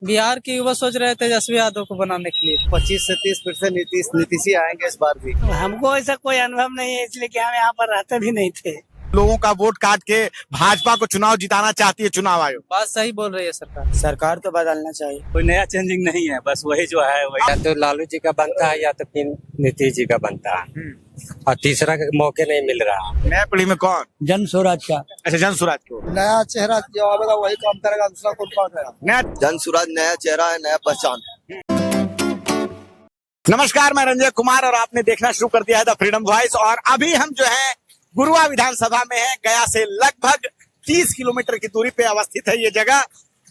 बिहार के युवा सोच रहे थे तेजस्वी यादव को बनाने के लिए। 25 से 30% नीतीश ही आएंगे इस बार भी। हमको ऐसा कोई अनुभव नहीं है, इसलिए कि हम यहाँ पर रहते भी नहीं थे। लोगों का वोट काट के भाजपा को चुनाव जिताना चाहती है चुनाव आयोग। बात सही बोल रही है सरकार। सरकार तो बदलना चाहिए। कोई नया चेंजिंग नहीं है, बस वही जो है वही। या तो लालू जी का बनता है या तो फिर नीतीश जी का बनता है, और तीसरा मौके नहीं मिल रहा। नया पीढ़ी में कौन? जन स्वराज का। अच्छा, जन स्वराज को। नया चेहरा जो आएगा वही काम करेगा, दूसरा कौन काम करेगा? नया जन स्वराज नया चेहरा है, नया पहचान। नमस्कार, मैं रंजय कुमार और आपने देखना शुरू कर दिया है द फ्रीडम वॉइस। और अभी हम जो है गुरुआ विधानसभा में है। गया से लगभग 30 किलोमीटर की दूरी पे अवस्थित है ये जगह।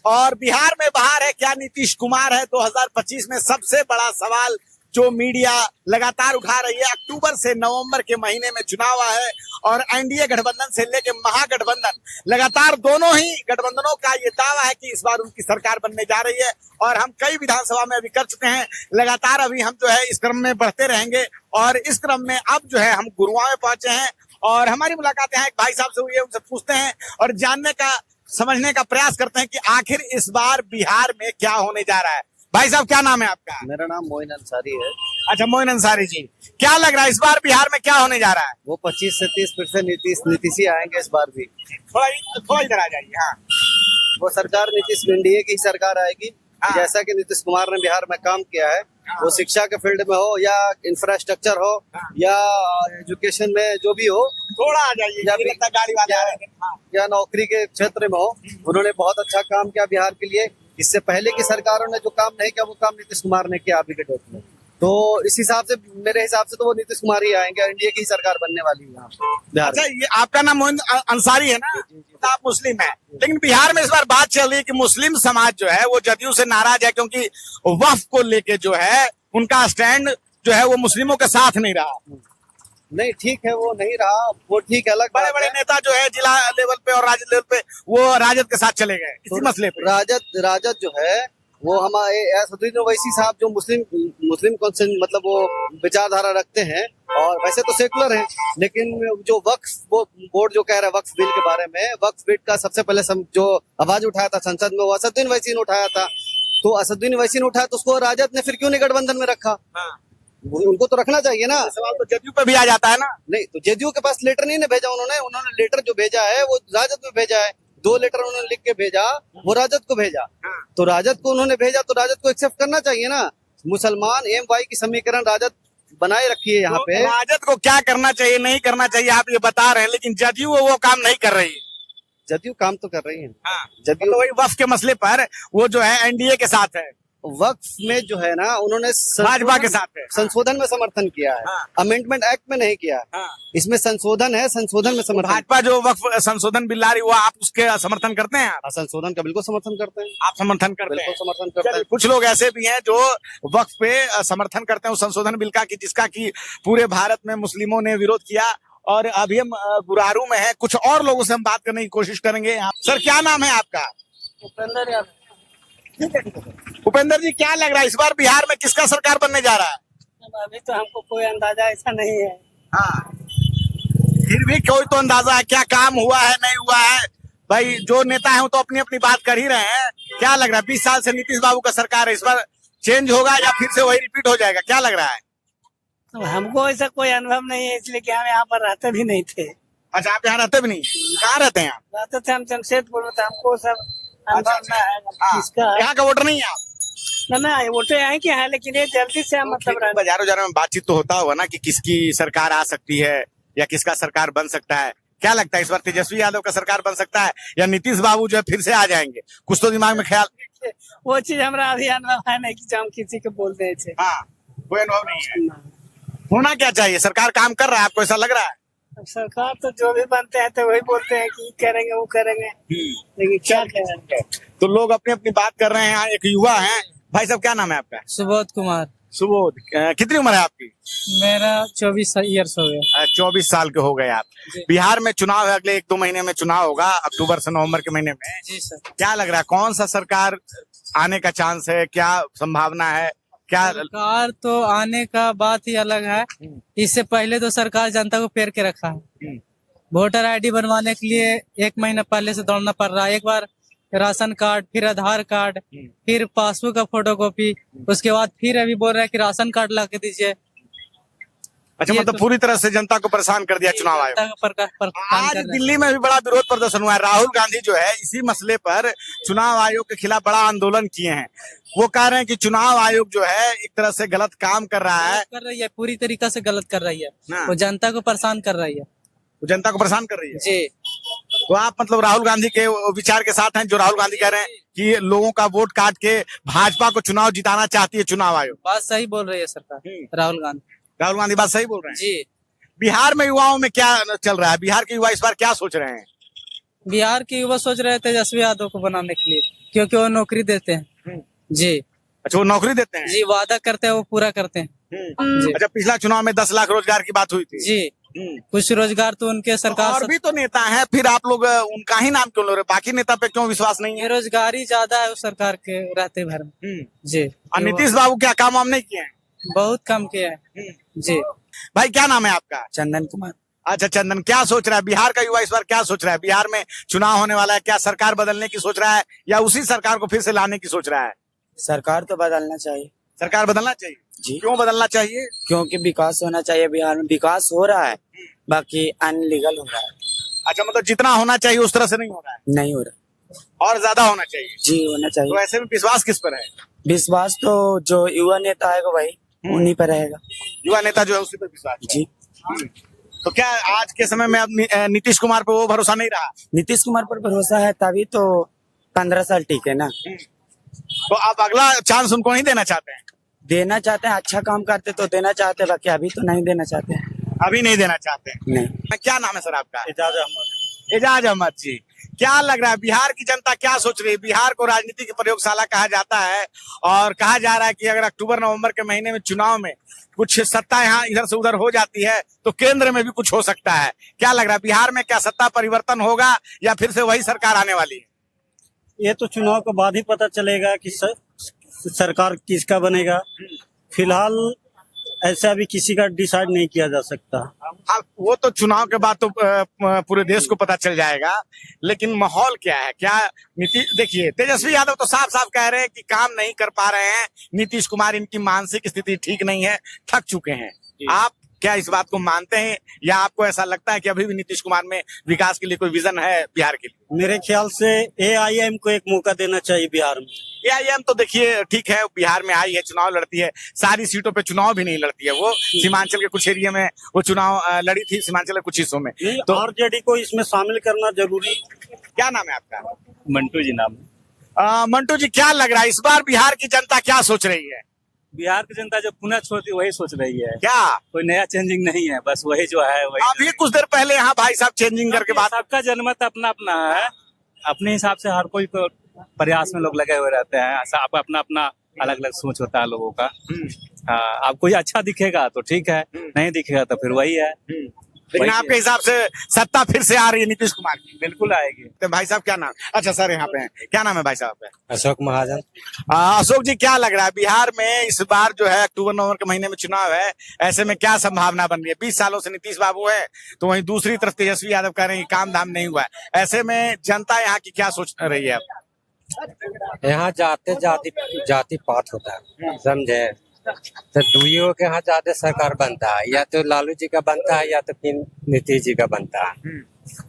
और बिहार में बाहर है क्या नीतीश कुमार है? 2025 में सबसे बड़ा सवाल जो मीडिया लगातार उठा रही है। अक्टूबर से नवंबर के महीने में चुनाव है और एनडीए गठबंधन से लेके महागठबंधन, लगातार दोनों ही गठबंधनों का ये दावा है कि इस बार उनकी सरकार बनने जा रही है। और हम कई विधानसभा में अभी कर चुके हैं, लगातार अभी हम जो है इस क्रम में बढ़ते रहेंगे। और इस क्रम में अब जो है हम गुरुआ में पहुंचे हैं और हमारी मुलाकातें हैं एक भाई साहब से हुई है, उनसे पूछते हैं और जानने का समझने का प्रयास करते हैं कि आखिर इस बार बिहार में क्या होने जा रहा है। भाई साहब, क्या नाम है आपका? मेरा नाम मोइन अंसारी है। अच्छा, मोइन अंसारी जी, क्या लग रहा है इस बार बिहार में क्या होने जा रहा है? वो 25 से 30% नीतीश ही आएंगे इस बार भी। थोड़ा इधर आ जाइए। हाँ, वो सरकार नीतीश एनडीए की सरकार आएगी। हाँ। जैसा कि नीतीश कुमार ने बिहार में काम किया है, वो शिक्षा के फील्ड में हो या इंफ्रास्ट्रक्चर हो या एजुकेशन में जो भी हो, थोड़ा आ जाइए, या मुझे लगता है गाड़ी वाले आ रहे हैं। हाँ। या नौकरी के क्षेत्र में हो, उन्होंने बहुत अच्छा काम किया बिहार के लिए। इससे पहले की सरकारों ने जो काम नहीं किया वो काम नीतीश कुमार ने किया अभी के दौर में। तो इस हिसाब से, मेरे हिसाब से तो वो नीतीश कुमार ही आएंगे, एनडीए की सरकार बनने वाली है यहाँ पे बिहार अच्छा, ये आपका नाम मोइन अंसारी है ना? तो आप मुस्लिम है, लेकिन बिहार में इस बार बात चल रही है कि मुस्लिम समाज जो है वो जदयू से नाराज है क्योंकि वक्फ को लेके जो है उनका स्टैंड जो है वो मुस्लिमों के साथ नहीं रहा। नहीं, ठीक है, वो नहीं रहा, वो ठीक है, अलग बड़े बात बड़े है। नेता जो है जिला लेवल पे और राज्य लेवल पे वो राजद के साथ चले गए इसी मसले पे। राजद जो है वो हमारे असदुद्दीन ओवैसी साहब जो मुस्लिम कॉन्सेंट मतलब वो विचारधारा रखते हैं और वैसे तो सेकुलर हैं, लेकिन जो वक्फ बोर्ड जो कह रहा है वक्फ बिल के बारे में, वक्फ बिल का सबसे पहले जो आवाज उठाया था संसद में वो असदुद्दीन ओवैसी ने उठाया था। तो असदुद्दीन ओवैसी ने उठाया तो उसको राजद ने फिर क्यों नहीं गठबंधन में रखा? हाँ। उनको तो रखना चाहिए ना। सवाल तो जदयू पे भी आ जाता है ना। नहीं, तो जदयू के पास लेटर नहीं ना भेजा उन्होंने लेटर जो भेजा है वो राजद में भेजा है। 2 लेटर उन्होंने लिख के भेजा, वो राजद को भेजा। तो राजद को उन्होंने भेजा तो राजद को एक्सेप्ट करना चाहिए ना। मुसलमान एम.वाई की समीकरण राजद बनाए रखी है यहाँ पे। राजद को क्या करना चाहिए नहीं करना चाहिए आप ये बता रहे हैं, लेकिन जदयू वो काम नहीं कर रही है। जदयू काम तो कर रही है। हाँ। जदयू तो वही वक्फ के मसले पर वो जो है एनडीए के साथ है, वक्फ में जो है ना उन्होंने भाजपा के साथ है। संशोधन में समर्थन किया है। हाँ। अमेंडमेंट एक्ट में नहीं किया। हाँ। इसमें संशोधन है, संशोधन में समर्थन। भाजपा जो वक्फ संशोधन बिल ला रही है वो आप उसके समर्थन करते हैं? आप संशोधन का बिल्कुल समर्थन करते हैं। आप समर्थन करते हैं? बिल्कुल समर्थन करते हैं। कुछ लोग ऐसे भी हैं जो वक्फ पे समर्थन करते हैं उस संशोधन बिल का, कि जिसका कि पूरे भारत में मुस्लिमों ने विरोध किया। और अभी हम गुरारू में है, कुछ और लोगों से हम बात करने की कोशिश करेंगे। सर, क्या नाम है आपका? उपेंद्र यादव। उपेंद्र जी, क्या लग रहा है इस बार बिहार में किसका सरकार बनने जा रहा है? अभी तो हमको कोई अंदाजा ऐसा नहीं है। हाँ, फिर भी कोई तो अंदाजा है, क्या काम हुआ है नहीं हुआ है? भाई, जो नेता है वो तो अपनी अपनी बात कर ही रहे हैं। क्या लग रहा है 20 साल से नीतीश बाबू का सरकार है, इस बार चेंज होगा या फिर से वही रिपीट हो जाएगा? क्या लग रहा है? तो हमको ऐसा कोई अनुभव नहीं है, इसलिए कि हम यहाँ पर रहते भी नहीं थे। अच्छा, आप यहाँ रहते भी नहीं? कहाँ रहते हैं आप? रहते थे हम जमशेदपुर में, तो हमको सब अनुभव अच्छा। ना है किसका। यहाँ का वोटर नहीं है आप? ना वोटे यहाँ के हैं, लेकिन ये जल्दी से हम मतलब बाजारों जारों में बातचीत तो होता होगा ना कि किसकी सरकार आ सकती है या किसका सरकार बन सकता है। क्या लगता है इस बार तेजस्वी यादव का सरकार बन सकता है या नीतीश बाबू जो है फिर से आ जाएंगे? कुछ तो दिमाग में ख्याल। वो चीज हमारा अभी अनुभव है नहीं कि हम किसी को बोल रहे थे। हाँ, कोई अनुभव नहीं है। होना क्या चाहिए? सरकार काम कर रहा है, आपको ऐसा लग रहा है? अब सरकार तो जो भी बनते हैं तो वही बोलते हैं कि करेंगे वो करेंगे, लेकिन क्या करेंगे। तो लोग अपनी अपनी बात कर रहे हैं। यहाँ एक युवा है। भाई साहब, क्या नाम है आपका? सुबोध कुमार। सुबोध, कितनी उम्र है आपकी? मेरा 24 ईयर्स हो गया। 24 साल के हो गए आप। बिहार में चुनाव है, अगले 1-2 महीने में चुनाव होगा, अक्टूबर से नवंबर के महीने में। जी सर। क्या लग रहा है कौन सा सरकार आने का चांस है? क्या संभावना है? क्या सरकार तो आने का बात ही अलग है। इससे पहले तो सरकार जनता को पेर के रखा है। वोटर आईडी बनवाने के लिए 1 महीना पहले से दौड़ना पड़ रहा है। एक बार राशन कार्ड, फिर आधार कार्ड, फिर पासबुक का फोटोकॉपी, उसके बाद फिर अभी बोल रहे हैं कि राशन कार्ड ला के दीजिए। अच्छा, ये मतलब तो- पूरी तरह से जनता को परेशान कर दिया चुनाव आयोग। जनता का परेशान आज कर रहे हैं। दिल्ली में भी बड़ा विरोध प्रदर्शन हुआ है। राहुल गांधी जो है इसी मसले पर चुनाव आयोग के खिलाफ बड़ा आंदोलन किए हैं। वो कह रहे हैं कि चुनाव आयोग जो है एक तरह से गलत काम कर रहा है, कर रही है, पूरी तरीका से गलत कर रही है। हाँ। वो जनता को परेशान कर रही है। वो जनता को परेशान कर रही है। जी, तो आप मतलब राहुल गांधी के विचार के साथ हैं, जो राहुल गांधी कह रहे हैं कि लोगों का वोट काट के भाजपा को चुनाव जिताना चाहती है चुनाव आयोग। बात सही बोल रही है सरकार राहुल गांधी। राहुल गांधी बात सही बोल रहे हैं। जी, बिहार में युवाओं में क्या चल रहा है? बिहार के युवा इस बार क्या सोच रहे हैं? बिहार के युवा सोच रहे थे तेजस्वी यादव को बनाने के लिए, क्योंकि वो नौकरी देते हैं। जी अच्छा, वो नौकरी देते हैं। जी, वादा करते हैं वो पूरा करते हैं। जी अच्छा, पिछला चुनाव में 10 लाख रोजगार की बात हुई थी। जी, कुछ रोजगार तो उनके सरकार और भी तो नेता हैं, फिर आप लोग उनका ही नाम क्यों ले रहे? बाकी नेता पे क्यों विश्वास नहीं है? बेरोजगारी ज्यादा है उस सरकार के रहते भर में। जी, और नीतीश बाबू क्या काम वाम नहीं किए हैं? बहुत कम किया है। जी, भाई क्या नाम है आपका? चंदन कुमार। अच्छा चंदन, क्या सोच रहा है बिहार का युवा इस बार? क्या सोच रहा है बिहार में चुनाव होने वाला है? क्या सरकार बदलने की सोच रहा है या उसी सरकार को फिर से लाने की सोच रहा है? सरकार तो बदलना चाहिए सरकार बदलना चाहिए। जी, क्यों बदलना चाहिए? क्योंकि विकास होना चाहिए। बिहार में विकास हो रहा है, बाकी अनलीगल हो रहा है, अच्छा, मतलब जितना होना चाहिए उस तरह से नहीं हो रहा है, नहीं हो रहा। और ज्यादा होना चाहिए। जी, होना तो चाहिए। ऐसे में विश्वास किस पर है? विश्वास तो जो युवा नेता है भाई उन्हीं पर रहेगा। युवा नेता जो है उसी पर विश्वास है। जी, तो क्या आज के समय में अब नीतीश कुमार पर वो भरोसा नहीं रहा? नीतीश कुमार पर भरोसा है, तभी तो 15 साल टिके ना। तो आप अगला चांस उनको नहीं देना चाहते हैं? देना चाहते हैं, अच्छा काम करते तो देना चाहते हैं, बाकी अभी तो नहीं देना चाहते हैं। अभी नहीं देना चाहते हैं। नहीं। क्या नाम है सर आपका? एजाज अहमद। एजाज अहमद जी, क्या लग रहा है बिहार की जनता क्या सोच रही है? बिहार को राजनीति की प्रयोगशाला कहा जाता है और कहा जा रहा है कि अगर अक्टूबर नवंबर के महीने में चुनाव में कुछ सत्ता यहाँ इधर से उधर हो जाती है तो केंद्र में भी कुछ हो सकता है। क्या लग रहा है बिहार में क्या सत्ता परिवर्तन होगा या फिर से वही सरकार आने वाली है? ये तो चुनाव के बाद ही पता चलेगा कि सरकार किसका बनेगा। फिलहाल ऐसा भी किसी का डिसाइड नहीं किया जा सकता। हाँ, वो तो चुनाव के बाद तो पूरे देश को पता चल जाएगा, लेकिन माहौल क्या है? क्या देखिए, तेजस्वी यादव तो साफ साफ कह रहे हैं कि काम नहीं कर पा रहे हैं। नीतीश कुमार, इनकी मानसिक स्थिति ठीक नहीं है, थक चुके हैं। आप क्या इस बात को मानते हैं या आपको ऐसा लगता है कि अभी भी नीतीश कुमार में विकास के लिए कोई विजन है बिहार के लिए? मेरे ख्याल से एआईएम को एक मौका देना चाहिए बिहार में। एआईएम तो देखिए ठीक है, बिहार में आई है, चुनाव लड़ती है, सारी सीटों पे चुनाव भी नहीं लड़ती है। वो सीमांचल के कुछ एरिया में वो चुनाव लड़ी थी, सीमांचल के कुछ हिस्सों में। तो आरजेडी को इसमें शामिल करना जरूरी। क्या नाम है आपका? मंटू जी नाम। मंटू जी, क्या लग रहा है इस बार बिहार की जनता क्या सोच रही है? बिहार की जनता जो पुनः छोड़ती वही सोच रही है। क्या कोई नया चेंजिंग नहीं है, बस वही जो है वही। अभी कुछ देर पहले यहाँ भाई साहब चेंजिंग करके बात। सबका जनमत अपना अपना है, अपने हिसाब से हर कोई को प्रयास में लोग लगे हुए रहते हैं। सबका अपना अपना अलग अलग सोच होता है लोगों का। हाँ, अब कोई अच्छा दिखेगा तो ठीक है, नहीं दिखेगा तो फिर वही है। लेकिन आपके हिसाब से सत्ता फिर से आ रही है नीतीश कुमार की? बिल्कुल आएगी। तो भाई साहब क्या नाम? अच्छा सर, यहाँ पे हैं, क्या नाम है भाई साहब का? अशोक महाजन। अशोक जी, क्या लग रहा है बिहार में इस बार जो है अक्टूबर नवंबर के महीने में चुनाव है, ऐसे में क्या संभावना बन रही है? 20 सालों से नीतीश बाबू है, तो वहीं दूसरी तरफ तेजस्वी यादव कह रहे हैं कि काम धाम नहीं हुआ है। ऐसे में जनता यहाँ की क्या सोच रही है? यहाँ जाति पात होता है, समझे? तो दुइयों के यहाँ ज्यादा सरकार बनता है, या तो लालू जी का बनता है या तो फिर नीतीश जी का बनता है,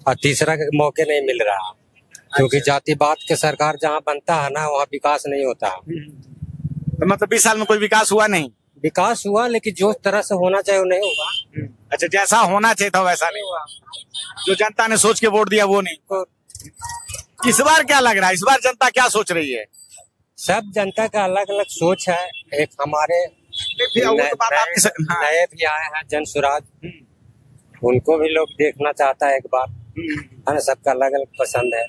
और तीसरा मौके नहीं मिल रहा, क्योंकि जातिवाद के सरकार जहाँ बनता है ना वहाँ विकास नहीं होता। तो मतलब 20 साल में कोई विकास हुआ नहीं? विकास हुआ, लेकिन जो तरह से होना चाहिए वो नहीं हुआ। अच्छा, जैसा होना चाहिए था वैसा नहीं हुआ, जो जनता ने सोच के वोट दिया वो नहीं। इस बार क्या लग रहा है, इस बार जनता क्या सोच रही है? सब जनता का अलग अलग सोच है। एक हमारे नए भी आए हैं जन सुराज, उनको भी लोग देखना चाहता है एक बार, है ना? सबका अलग अलग पसंद है।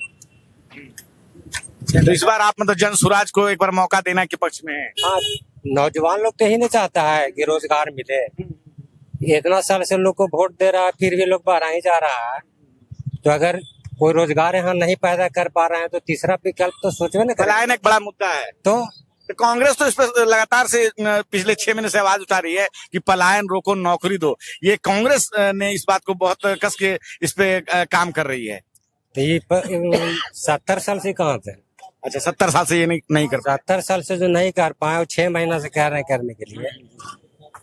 तो इस बार आप मतलब जन सुराज को एक बार मौका देना के पक्ष में है? हाँ, नौजवान लोग तो ही नहीं चाहता है कि रोजगार मिले। इतना साल से लोग को वोट दे रहा है, फिर भी लोग बाहर ही जा रहा है। तो अगर कोई रोजगार यहाँ नहीं पैदा कर पा रहे हैं तो तीसरा विकल्प तो सोचो ना। पलायन एक बड़ा मुद्दा है। तो कांग्रेस तो इस पर लगातार से पिछले 6 महीने से आवाज उठा रही है कि पलायन रोको, नौकरी दो। ये कांग्रेस ने इस बात को बहुत कस के इस पे काम कर रही है। तो ये 70 साल से कहाँ थे? अच्छा 70 साल से ये नहीं कर 70 साल से जो नहीं कर पाए, वो 6 महीना से कह रहे हैं करने के लिए।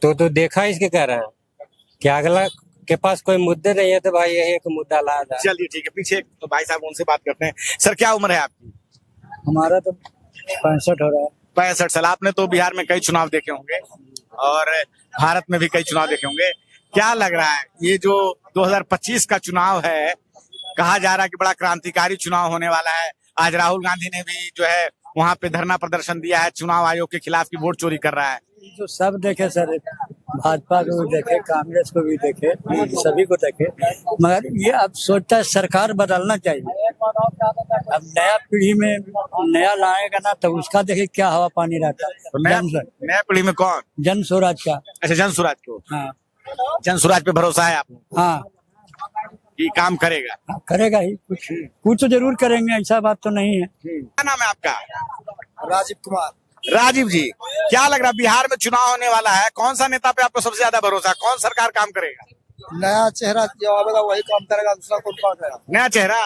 तो देखा इसके कह रहे हैं कि अगला के पास कोई मुद्दे नहीं है, तो भाई यही एक मुद्दा लाया जाए। चलिए ठीक है, पीछे तो भाई साहब उनसे बात करते हैं। सर क्या उम्र है आपकी? हमारा तो 65 हो रहा है। 65 साल। आपने तो बिहार में कई चुनाव देखे होंगे और भारत में भी कई चुनाव देखे होंगे। क्या लग रहा है ये जो 2025 का चुनाव है, कहा जा रहा है कि बड़ा क्रांतिकारी चुनाव होने वाला है। आज राहुल गांधी ने भी जो है वहां पे धरना प्रदर्शन दिया है, चुनाव आयोग के खिलाफ की वोट चोरी कर रहा है। जो सब देखे सर, भाजपा को भी देखे, कांग्रेस को भी देखे, सभी को देखे, मगर ये अब सोचता है सरकार बदलना चाहिए। अब नया पीढ़ी में नया लाएगा ना, तो उसका देखे क्या हवा पानी रहता है। तो नया पीढ़ी में कौन? जन स्वराज का। अच्छा जन स्वराज को। हाँ जन स्वराज पे भरोसा है आपको हाँ, कि काम करेगा? करेगा ही, कुछ तो जरूर करेंगे, ऐसा बात तो नहीं है। क्या नाम है आपका? राजीव कुमार। राजीव जी, क्या लग रहा है बिहार में चुनाव होने वाला है, कौन सा नेता पे आपको सबसे ज्यादा भरोसा है? कौन सरकार काम करेगा? नया चेहरा जो आएगा वही काम करेगा, दूसरा कौन काम करेगा? नया चेहरा।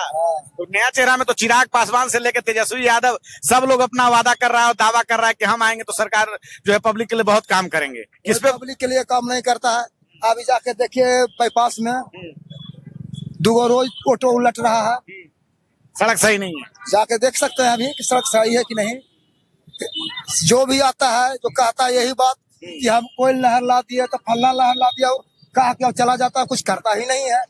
तो नया चेहरा में तो चिराग पासवान से लेकर तेजस्वी यादव सब लोग अपना वादा कर रहा है और दावा कर रहा है कि हम आएंगे तो सरकार जो है पब्लिक के लिए बहुत काम करेंगे। किस पे? पब्लिक के लिए काम नहीं करता है। अभी जाके देखिए बाईपास में 2 रोज ऑटो उलट रहा है, सड़क सही नहीं है। जाके देख सकते हैं अभी कि सड़क सही है कि नहीं। जो भी आता है जो कहता है यही बात कि हम कोई लहर ला दिया तो फलना लहर ला दिया, कहा क्या चला जाता है, कुछ करता ही नहीं है।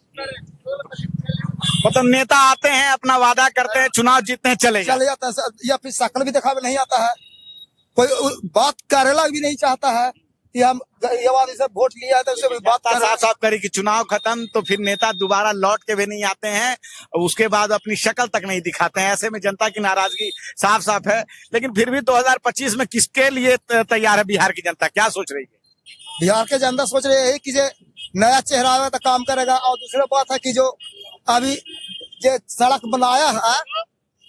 मतलब नेता आते हैं, अपना वादा करते हैं, चुनाव जीतते हैं, चले जाता है, या फिर शक्ल भी दिखावे नहीं आता है, कोई बात करेला भी नहीं चाहता है कि हम ये वाले से वोट लिया है तो उससे बात साफ साफ करी कि चुनाव खत्म तो फिर नेता दोबारा लौट के भी नहीं आते हैं और उसके बाद अपनी शक्ल तक नहीं दिखाते हैं। ऐसे में जनता की नाराजगी साफ साफ है। लेकिन फिर भी 2025 में किसके लिए तैयार है बिहार की जनता, क्या सोच रही है? बिहार के जनता सोच रही है कि नया चेहरा आएगा तो काम करेगा। और दूसरी बात है कि जो अभी जो सड़क बनाया है,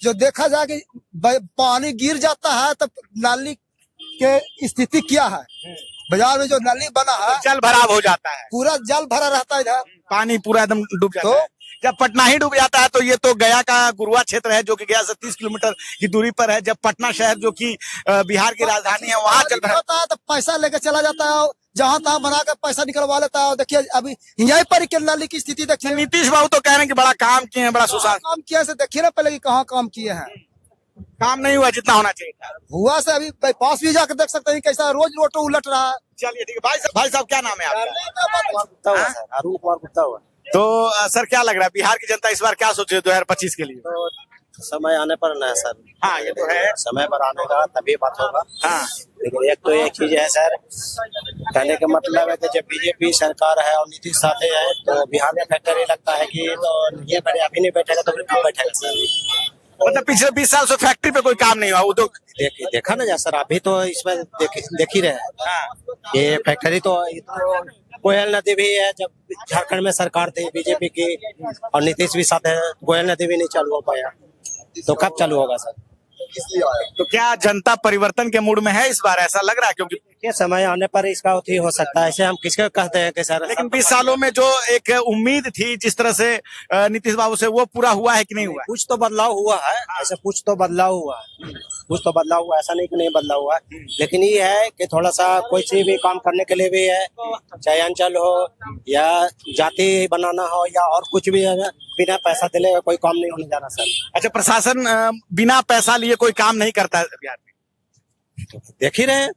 जो देखा जाए कि पानी गिर जाता है तो नाली के स्थिति क्या है, बाजार में जो नाली बना है जल भराव हो जाता है, पूरा जल भरा रहता है, इधर पानी पूरा एकदम डूब जाता है। जब पटना ही डूब जाता है तो ये तो गया का गुरुआ क्षेत्र है जो कि गया से 30 किलोमीटर की दूरी पर है। जब पटना शहर जो कि बिहार की राजधानी है वहाँ जल भरा होता है तो पैसा लेकर चला जाता है, जहाँ तहाँ बना कर पैसा निकलवा लेता है। देखिए अभी यहीं पर नाली की स्थिति देखिए। नीतीश बाबू तो कह रहे हैं कि बड़ा काम किए हैं, बड़ा सुशासन काम किया से देखिए ना पहले कि कहाँ काम किए हैं। काम नहीं हुआ जितना होना चाहिए था। हुआ से अभी बाईपास भी जाकर देख सकते हैं कैसा रोज ऑटो उलट रहा है। चलिए ठीक है भाई साहब क्या नाम है आपका? अरुण कुमार गुप्ता हुआ। तो सर क्या लग रहा है बिहार की जनता इस बार क्या सोच रही है 2025 के लिए? तो समय आने पर ना सर, हाँ ये तो है, समय पर आने का तभी बात होगा। हाँ लेकिन एक तो एक चीज है सर, कहने का मतलब है कि जब बीजेपी सरकार है और नीतीश साथ है तो बिहार में फैक्टरी लगता है कि तो ये अभी नहीं बैठेगा तो फिर कब बैठेगा सर? मतलब पिछले 20 साल से फैक्ट्री पे कोई काम नहीं हुआ। वो तो देखा ना जा सर, अभी तो इसमें देख ही रहे हैं। हाँ। ये फैक्ट्री तो कोयल नदी भी है, जब झारखंड में सरकार थी बीजेपी की और नीतीश भी साथ है, कोयल नदी भी नहीं चालू हो पाया, तो कब चालू होगा सर? तो क्या जनता परिवर्तन के मूड में है इस बार, ऐसा लग रहा है? क्योंकि के समय आने पर इसका अथी हो सकता है, ऐसे हम किसके कहते हैं कि सर। लेकिन 20 सालों में जो एक उम्मीद थी जिस तरह से नीतीश बाबू से, वो पूरा हुआ है कि नहीं हुआ? कुछ तो बदलाव हुआ है, ऐसे कुछ तो बदलाव हुआ है, कुछ तो बदलाव हुआ, ऐसा नहीं कि नहीं बदलाव हुआ। लेकिन ये है कि थोड़ा सा कोई सी भी काम करने के लिए भी है, चाहे अंचल हो या जाति बनाना हो या और कुछ भी है, बिना पैसा दिले कोई काम नहीं होने जाना सर। अच्छा, प्रशासन बिना पैसा लिए कोई काम नहीं करता है बिहार में, देख ही रहे।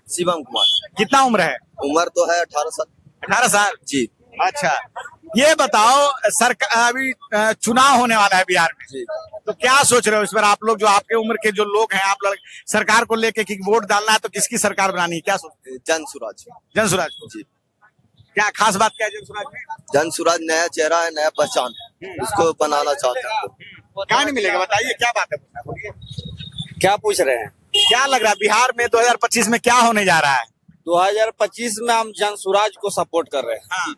शिवम कुमार। कितना उम्र है? उम्र तो है 18 साल। 18 साल जी। अच्छा, ये बताओ सरकार अभी चुनाव होने वाला है बिहार में जी। तो क्या सोच रहे हो इस बार आप लोग, जो आपके उम्र के जो लोग हैं, आप लोग सरकार को लेके कि वोट डालना है तो किसकी सरकार बनानी है, क्या सोचते हैं? जन सुराज। जन सुराज को। जी। क्या खास बात क्या है जन सुराज में? जन सुराज नया चेहरा है, नया पहचान है, उसको बनाना चाहते हैं। क्या नहीं मिलेगा, बताइए क्या बात है, बोलिए। क्या पूछ रहे हैं? क्या लग रहा है बिहार में 2025 में क्या होने जा रहा है? 2025 में हम जन सुराज को सपोर्ट कर रहे हैं। हाँ।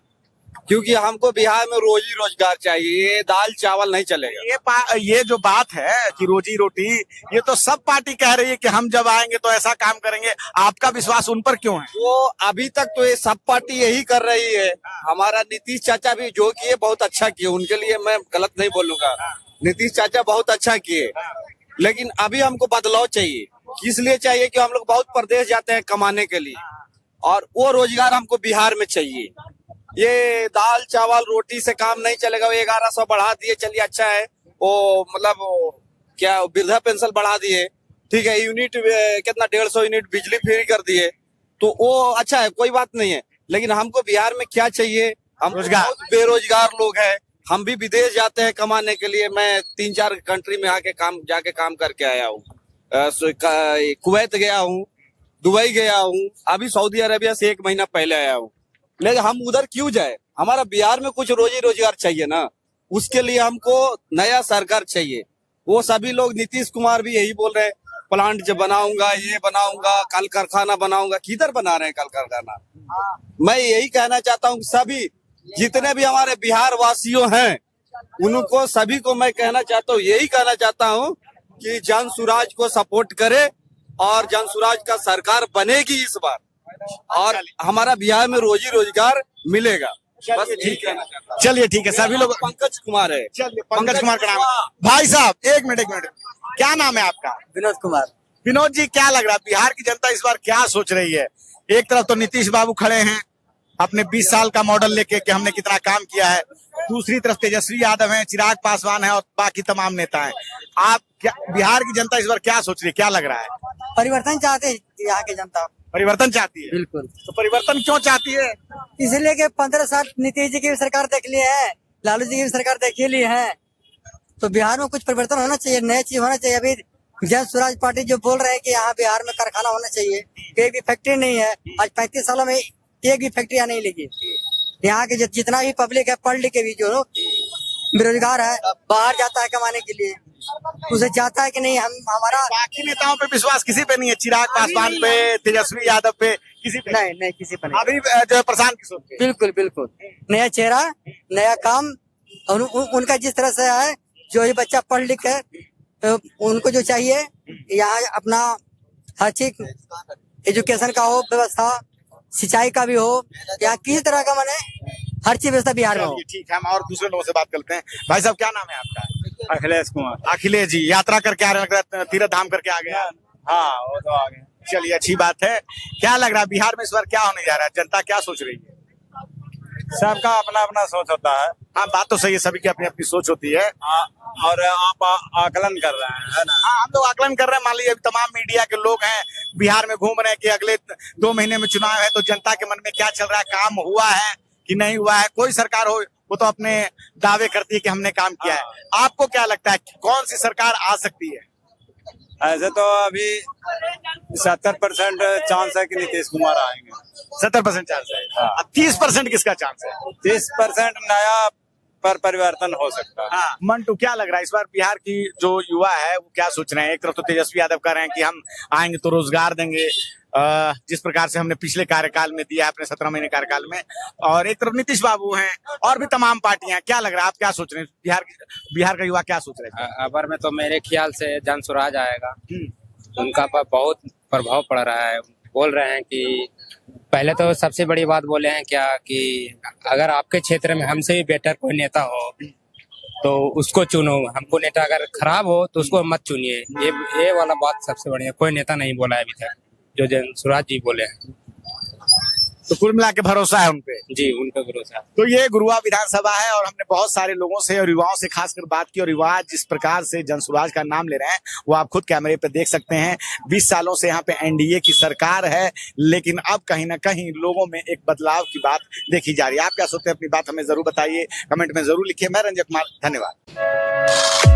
क्योंकि हमको बिहार में रोजी रोजगार चाहिए, ये दाल चावल नहीं चलेगा। ये जो बात है कि रोजी रोटी, ये तो सब पार्टी कह रही है कि हम जब आएंगे तो ऐसा काम करेंगे। आपका विश्वास उन पर क्यों है? वो अभी तक तो ये सब पार्टी यही कर रही है। हमारा नीतीश चाचा भी जो किए बहुत अच्छा किए, उनके लिए मैं गलत नहीं बोलूंगा। नीतीश चाचा बहुत अच्छा किए, लेकिन अभी हमको बदलाव चाहिए। इसलिए चाहिए कि हम लोग बहुत प्रदेश जाते हैं कमाने के लिए, और वो रोजगार हमको बिहार में चाहिए। ये दाल चावल रोटी से काम नहीं चलेगा। 1100 बढ़ा दिए, चलिए अच्छा है। वो मतलब क्या वृद्धा पेंशन बढ़ा दिए, ठीक है। यूनिट कितना 150 यूनिट बिजली फ्री कर दिए, तो वो अच्छा है, कोई बात नहीं है। लेकिन हमको बिहार में क्या चाहिए? हम रोजगार। बेरोजगार लोग हैं, हम भी विदेश जाते हैं कमाने के लिए। मैं 3-4 कंट्री में जाके काम करके आया हूँ। कुवैत गया हूँ, दुबई गया हूँ, अभी सऊदी अरेबिया से 1 महीना पहले आया हूँ। लेकिन हम उधर क्यों जाए? हमारा बिहार में कुछ रोजी रोजगार चाहिए ना, उसके लिए हमको नया सरकार चाहिए। वो सभी लोग, नीतीश कुमार भी यही बोल रहे हैं, प्लांट जो बनाऊंगा, ये बनाऊंगा, कल कारखाना बनाऊंगा। किधर बना रहे हैं कल कारखाना? मैं यही कहना चाहता हूँ, सभी जितने भी हमारे बिहार वासियों हैं, उनको सभी को मैं कहना चाहता हूँ, यही कहना चाहता हूँ कि जन सुराज को सपोर्ट करे, और जन सुराज का सरकार बनेगी इस बार, और हमारा बिहार में रोजी रोजगार मिलेगा। बस ठीक है। चलिए ठीक है, सभी लोग। पंकज कुमार है। चलिए, पंकज कुमार का नाम है। भाई साहब एक मिनट, क्या नाम है आपका? विनोद कुमार। विनोद जी, क्या लग रहा है बिहार की जनता इस बार क्या सोच रही है? एक तरफ तो नीतीश बाबू खड़े हैं अपने 20 साल का मॉडल लेके कि हमने कितना काम किया है, दूसरी तरफ तेजस्वी यादव हैं, चिराग पासवान है और बाकी तमाम नेता हैं। आप क्या, बिहार की जनता इस बार क्या सोच रही है, क्या लग रहा है? परिवर्तन चाहते हैं यहाँ की जनता, परिवर्तन चाहती है। बिल्कुल। तो परिवर्तन क्यों चाहती है? इसलिए कि 15 साल नीतीश जी की भी सरकार देख ली है, लालू जी की भी सरकार देख ही ली है, तो बिहार में कुछ परिवर्तन होना चाहिए, नया चीज होना चाहिए। अभी जन स्वराज पार्टी जो बोल रहे हैं कि यहाँ बिहार में कारखाना होना चाहिए, एक भी फैक्ट्री नहीं है। आज 35 सालों में एक भी फैक्ट्री नहीं लगी। यहाँ के जितना भी पब्लिक है, पढ़ लिख के भी जो बेरोजगार है, बाहर जाता है कमाने के लिए, उसे चाहता है कि नहीं हम हमारा। बाकी नेताओं पे विश्वास किसी पे नहीं है? चिराग पासवान पे, तेजस्वी यादव पे, किसी पे नहीं किसी पर नहीं। अभी जो है प्रशांत किशोर पे। बिल्कुल बिल्कुल नया चेहरा, नया काम, और उनका जिस तरह से है, जो ये बच्चा पढ़ लिख है, उनको जो चाहिए यहाँ अपना हर चीज, एजुकेशन का हो व्यवस्था, सिंचाई का भी हो, यहाँ किसी तरह का माने हर चीज व्यवस्था बिहार में हो। ठीक है, हम और दूसरे लोगों से बात करते हैं। भाई साहब क्या नाम है आपका? अखिलेश कुमार। अखिलेश जी, यात्रा करके आ रहे हैं, तीर्थ धाम करके आ गए? हाँ, वो तो आ गए। चलिए अच्छी बात है। क्या लग रहा है बिहार में इस बार क्या होने जा रहा है? जनता क्या सोच रही है? सबका अपना अपना सोच होता है। हाँ, बात तो सही है, सभी की अपनी अपनी सोच होती है। और आप आकलन कर रहे हैं, है ना? हाँ, हम लोग आकलन कर रहे हैं। मान लीजिए तमाम मीडिया के लोग हैं बिहार में, घूम रहे हैं कि अगले 2 महीने में चुनाव है, तो जनता के मन में क्या चल रहा है, काम हुआ है कि नहीं हुआ है। कोई सरकार हो वो तो अपने दावे करती है कि हमने काम किया है। आपको क्या लगता है कौन सी सरकार आ सकती है? ऐसे तो अभी 70% चांस है कि नीतीश कुमार आएंगे। 70% चांस है। हाँ। अब 30% किसका चांस है? 30% नया पर परिवर्तन हो सकता है। हाँ, मंटू क्या लग रहा है इस बार बिहार की जो युवा है वो क्या सोच रहे हैं? एक तरफ तो तेजस्वी यादव कह रहे हैं कि हम आएंगे तो रोजगार देंगे, जिस प्रकार से हमने पिछले कार्यकाल में दिया है, अपने 17 महीने कार्यकाल में, और एक तरफ नीतीश बाबू हैं और भी तमाम पार्टियां। क्या लग रहा है, आप क्या सोच रहे हैं? बिहार का युवा क्या सोच रहे हैं? अबर में तो मेरे ख्याल से जन स्वराज आएगा। उनका पर बहुत प्रभाव पड़ रहा है। बोल रहे हैं कि पहले तो सबसे बड़ी बात बोले हैं क्या कि अगर आपके क्षेत्र में हमसे भी बेटर कोई नेता हो तो उसको चुनो, हमको नेता अगर खराब हो तो उसको मत चुनिए। ये वाला बात सबसे बढ़िया कोई नेता नहीं बोला है अभी तक, जो जन स्वराज जी बोले हैं। तो कुल मिला के भरोसा है उनपे? जी, उनका भरोसा। तो ये गुरुआ विधानसभा है और हमने बहुत सारे लोगों से और युवाओं से खासकर बात की, और युवा जिस प्रकार से जन स्वराज का नाम ले रहे हैं वो आप खुद कैमरे पे देख सकते हैं। 20 सालों से यहाँ पे एनडीए की सरकार है, लेकिन अब कहीं ना कहीं लोगों में एक बदलाव की बात देखी जा रही है। आप क्या सोचते हैं? अपनी बात हमें जरूर बताइए, कमेंट में जरूर लिखिए। मैं रंजय कुमार, धन्यवाद।